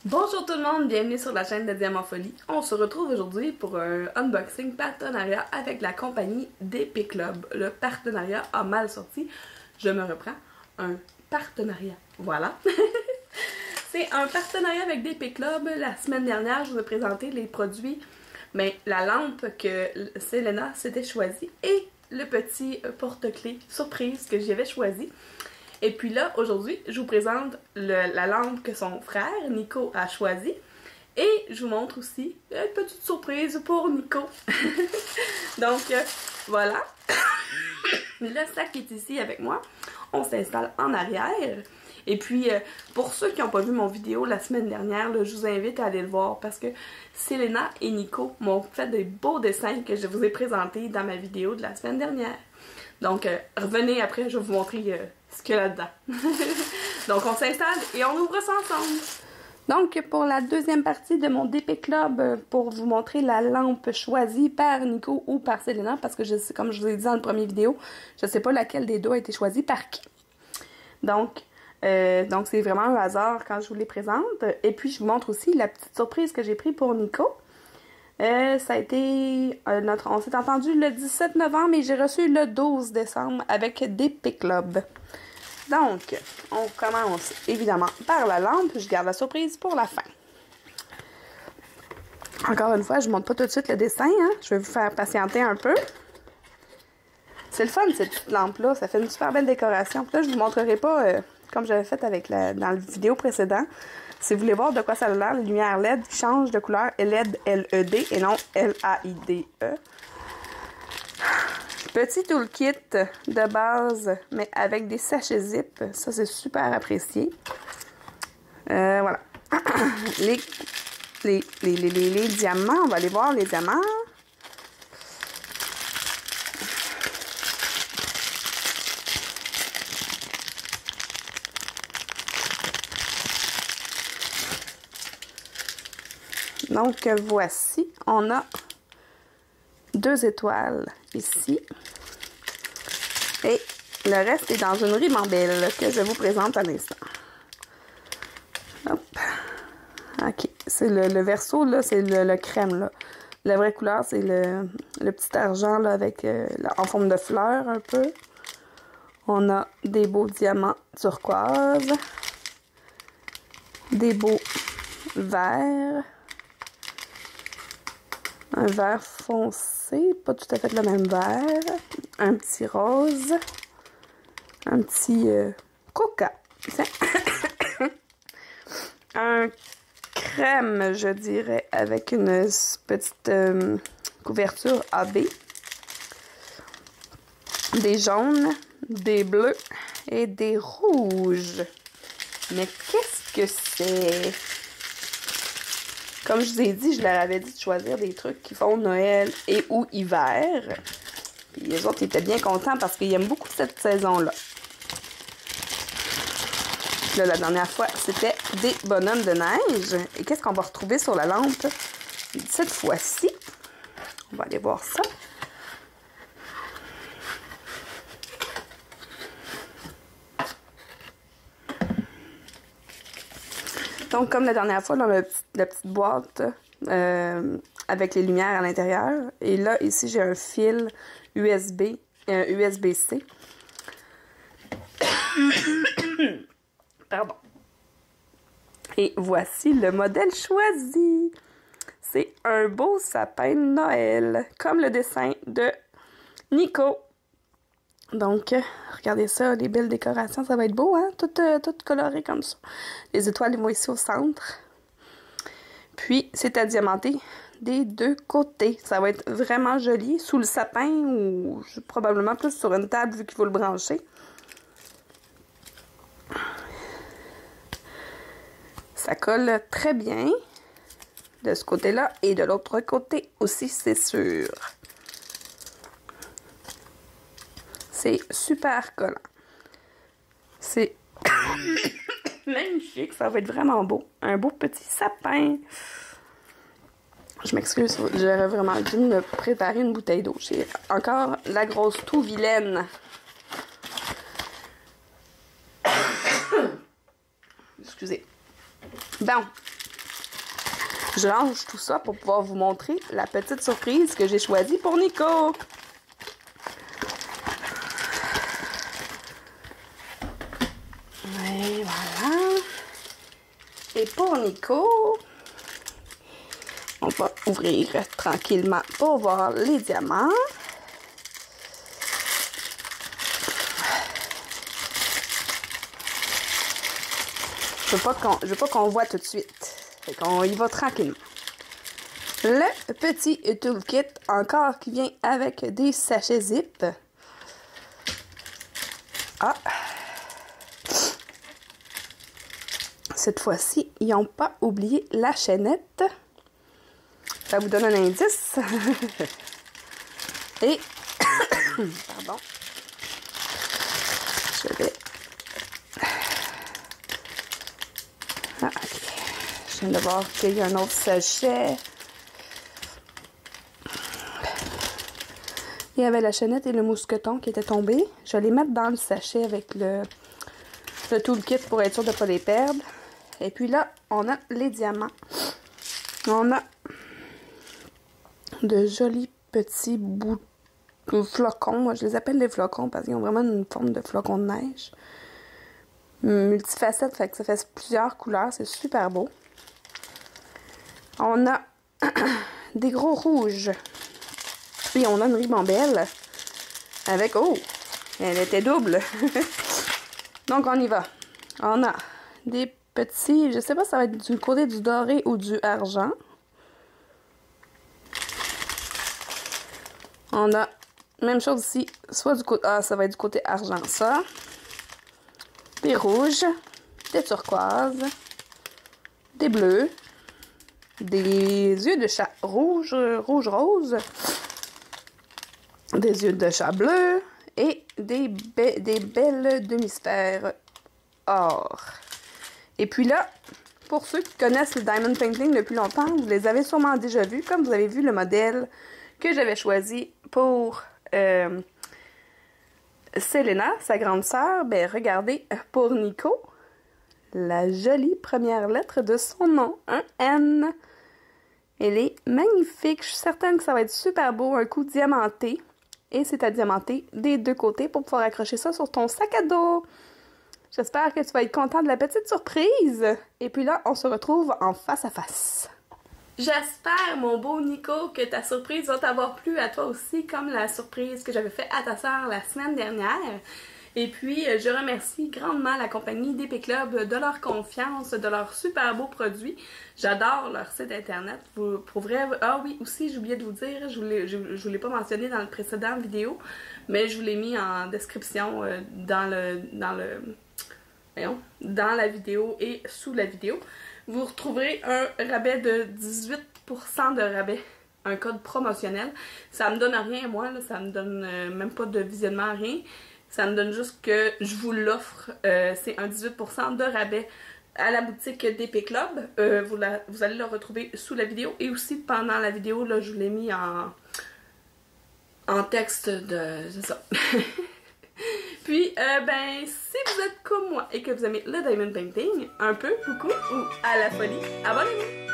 Bonjour tout le monde, bienvenue sur la chaîne de Diamant Folie. On se retrouve aujourd'hui pour un unboxing partenariat avec la compagnie DP Club. Le partenariat a mal sorti, je me reprends, un partenariat, voilà. C'est un partenariat avec DP Club. La semaine dernière, je vous ai présenté les produits, mais la lampe que Selena s'était choisie et le petit porte-clés surprise que j'avais choisi. Et puis là, aujourd'hui, je vous présente la lampe que son frère, Nico, a choisie. Et je vous montre aussi une petite surprise pour Nico. Donc, voilà. Le sac est ici avec moi. On s'installe en arrière. Et puis, pour ceux qui n'ont pas vu mon vidéo la semaine dernière, là, je vous invite à aller le voir parce que Selena et Nico m'ont fait des beaux dessins que je vous ai présentés dans ma vidéo de la semaine dernière. Donc, revenez après, je vais vous montrer ce qu'il y a là-dedans. Donc, on s'installe et on ouvre ça ensemble. Donc, pour la deuxième partie de mon DP Club, pour vous montrer la lampe choisie par Nico ou par Selena, parce que, comme je vous ai dit dans le premier vidéo, je ne sais pas laquelle des deux a été choisie par qui. Donc c'est vraiment un hasard quand je vous les présente. Et puis, je vous montre aussi la petite surprise que j'ai prise pour Nico. Ça a été on s'est entendu le 17 novembre et j'ai reçu le 12 décembre avec DP Club. Donc, on commence évidemment par la lampe. Je garde la surprise pour la fin. Encore une fois, je ne montre pas tout de suite le dessin. Hein? Je vais vous faire patienter un peu. C'est le fun, cette petite lampe-là. Ça fait une super belle décoration. Puis là, je ne vous montrerai pas comme j'avais fait avec dans la vidéo précédente. Si vous voulez voir de quoi ça a l'air, la lumière LED change de couleur LED LED et non LAIDE. Petit toolkit de base, mais avec des sachets zip. Ça, c'est super apprécié. Voilà. les diamants, on va aller voir les diamants. Donc, voici, on a 2 étoiles ici. Et le reste est dans une ribambelle que je vous présente à l'instant. Hop. OK. C'est le verso, là, c'est le crème, là. La vraie couleur, c'est le petit argent, là, avec en forme de fleur, un peu. On a des beaux diamants turquoise. Des beaux verts. Un vert foncé, pas tout à fait le même vert. Un petit rose. Un petit coca. Un crème, je dirais, avec une petite couverture AB. Des jaunes, des bleus et des rouges. Mais qu'est-ce que c'est? Comme je vous ai dit, je leur avais dit de choisir des trucs qui font Noël et ou hiver. Puis les autres étaient bien contents parce qu'ils aiment beaucoup cette saison-là. Là, la dernière fois, c'était des bonhommes de neige. Et qu'est-ce qu'on va retrouver sur la lampe cette fois-ci? On va aller voir ça. Donc, comme la dernière fois, dans la petite boîte avec les lumières à l'intérieur. Et là, ici, j'ai un fil USB, USB-C. Pardon. Et voici le modèle choisi. C'est un beau sapin de Noël, comme le dessin de Nico. Donc, regardez ça, les belles décorations, ça va être beau, hein? Tout coloré comme ça. Les étoiles, ils vont ici au centre. Puis, c'est à diamanter des deux côtés. Ça va être vraiment joli, sous le sapin ou probablement plus sur une table vu qu'il faut le brancher. Ça colle très bien de ce côté-là et de l'autre côté aussi, c'est sûr. C'est super collant. C'est magnifique. Ça va être vraiment beau. Un beau petit sapin. Je m'excuse. J'aurais vraiment dû me préparer une bouteille d'eau. J'ai encore la grosse toux vilaine. Excusez. Bon. Je range tout ça pour pouvoir vous montrer la petite surprise que j'ai choisie pour Nico. Et voilà. Et pour Nico, on va ouvrir tranquillement pour voir les diamants. Je veux pas qu'on voit tout de suite. Fait qu'on y va tranquillement. Le petit toolkit encore qui vient avec des sachets zip. Ah! Cette fois-ci, ils n'ont pas oublié la chaînette. Ça vous donne un indice. Et, pardon, je vais... Ah, ok. Je viens de voir qu'il y a un autre sachet. Il y avait la chaînette et le mousqueton qui étaient tombés. Je vais les mettre dans le sachet avec le toolkit pour être sûr de ne pas les perdre. Et puis là, on a les diamants. On a de jolis petits bouts de flocons. Moi, je les appelle les flocons parce qu'ils ont vraiment une forme de flocon de neige. Multifacette, fait que ça fait plusieurs couleurs. C'est super beau. On a des gros rouges. Puis on a une ribambelle avec... Oh! Elle était double. Donc, on y va. On a des petits... Je sais pas si ça va être du côté du doré ou du argent. On a... Même chose ici. Soit du côté... Ah, ça va être du côté argent, ça. Des rouges. Des turquoises. Des bleus. Des yeux de chat rouge rose. Des yeux de chat bleu. Et des belles demi-sphères or. Et puis là, pour ceux qui connaissent le Diamond Painting depuis longtemps, vous les avez sûrement déjà vus, comme vous avez vu le modèle que j'avais choisi pour Selena, sa grande sœur. Ben regardez, pour Nico, la jolie première lettre de son nom, un N. Elle est magnifique, je suis certaine que ça va être super beau, un coup diamanté. Et c'est à diamanter des deux côtés pour pouvoir accrocher ça sur ton sac à dos. J'espère que tu vas être content de la petite surprise. Et puis là, on se retrouve en face à face. J'espère, mon beau Nico, que ta surprise va t'avoir plu à toi aussi, comme la surprise que j'avais faite à ta sœur la semaine dernière. Et puis, je remercie grandement la compagnie DP Club de leur confiance, de leurs super beaux produits. J'adore leur site internet. Pour vrai, ah oui, aussi, j'ai oublié de vous dire, je vous l'ai pas mentionné dans le précédent vidéo, mais je vous l'ai mis en description dans la vidéo et sous la vidéo. Vous retrouverez un rabais de 18% de rabais, un code promotionnel. Ça me donne rien, moi, là, ça me donne même pas de visionnement, rien. Ça me donne juste que je vous l'offre. C'est un 18% de rabais à la boutique DP Club. Vous allez le retrouver sous la vidéo. Et aussi pendant la vidéo, là, je vous l'ai mis en texte de... C'est ça. Puis, ben, si vous êtes comme moi et que vous aimez le Diamond Painting, un peu, beaucoup ou à la folie, abonnez-vous!